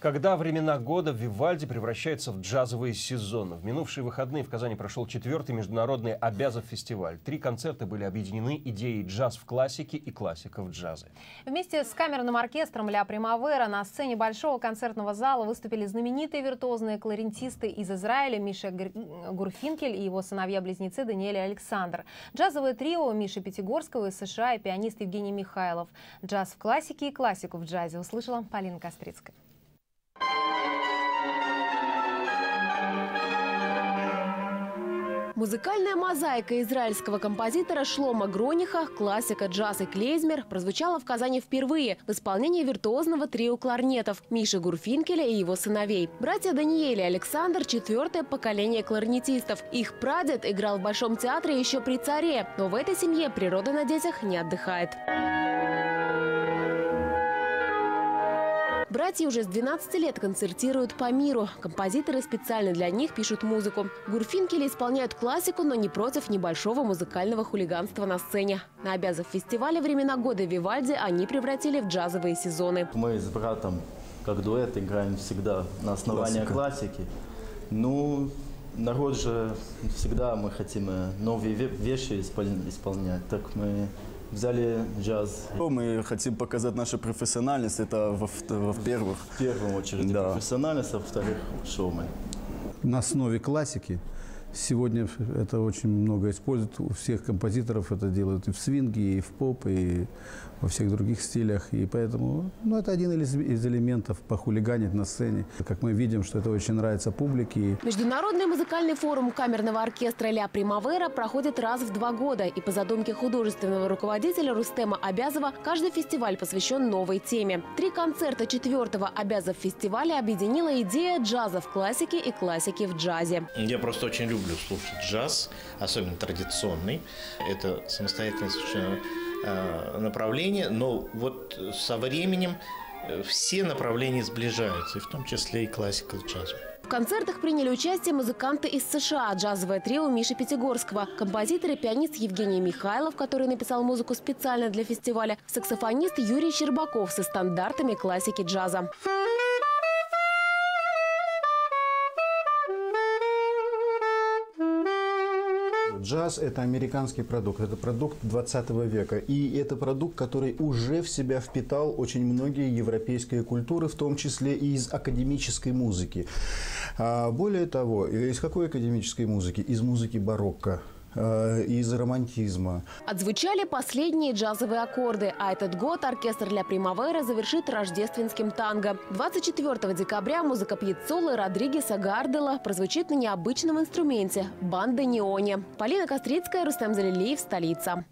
Когда времена года в Вивальди превращаются в джазовые сезоны. В минувшие выходные в Казани прошел 4-й международный Абязов фестиваль. 3 концерта были объединены идеей джаз в классике и классика в джазе. Вместе с камерным оркестром «Ля Примавера» на сцене большого концертного зала выступили знаменитые виртуозные кларнетисты из Израиля Миша Гурфинкель и его сыновья-близнецы Даниэль и Александр. Джазовое трио Миши Пятигорского из США и пианист Евгений Михайлов. Джаз в классике и классику в джазе услышала Полина Кострицкая. Музыкальная мозаика израильского композитора Шломо Грониха «Классика, джаз и клейзмер» прозвучала в Казани впервые в исполнении виртуозного трио кларнетов Миши Гурфинкеля и его сыновей. Братья Даниэль и Александр – 4-е поколение кларнетистов. Их прадед играл в Большом театре еще при царе, но в этой семье природа на детях не отдыхает. Братья уже с 12 лет концертируют по миру. Композиторы специально для них пишут музыку. Гурфинкели исполняют классику, но не против небольшого музыкального хулиганства на сцене. На Абязов фестивале «Времена года» Вивальди они превратили в джазовые сезоны. Мы с братом, как дуэт, играем всегда на основании классики. Ну, народ же всегда мы хотим новые вещи исполнять. Так мы взяли джаз. Мы хотим показать нашу профессиональность, это в первую очередь профессиональность, а во-вторых, шоумен. На основе классики. Сегодня это очень много используют. У всех композиторов это делают и в свинге, и в поп, и во всех других стилях. И поэтому это один из элементов похулиганить на сцене. Как мы видим, что это очень нравится публике. Международный музыкальный форум камерного оркестра «Ля Примавера» проходит раз в 2 года. И по задумке художественного руководителя Рустема Абязова каждый фестиваль посвящен новой теме. 3 концерта 4-го Абязов фестиваля объединила идея джаза в классике и классики в джазе. Я просто очень люблю слушать джаз, особенно традиционный. Это самостоятельное совершенно направление, но вот со временем все направления сближаются, и в том числе и классика с джазом. В концертах приняли участие музыканты из США, джазовое трио Миши Пятигорского, композитор и пианист Евгений Михайлов, который написал музыку специально для фестиваля, саксофонист Юрий Щербаков со стандартами классики джаза. Джаз – это американский продукт, это продукт 20 века. И это продукт, который уже в себя впитал очень многие европейские культуры, в том числе и из академической музыки. Более того, из какой академической музыки? Из музыки барокко. Из романтизма. Отзвучали последние джазовые аккорды, а этот год оркестр «Ля Примавера» завершит рождественским танго. 24 декабря музыка Пьяццолы Родригеса Гардела прозвучит на необычном инструменте – банде-неоне. Полина Кострицкая, Рустем Залилиев, столица.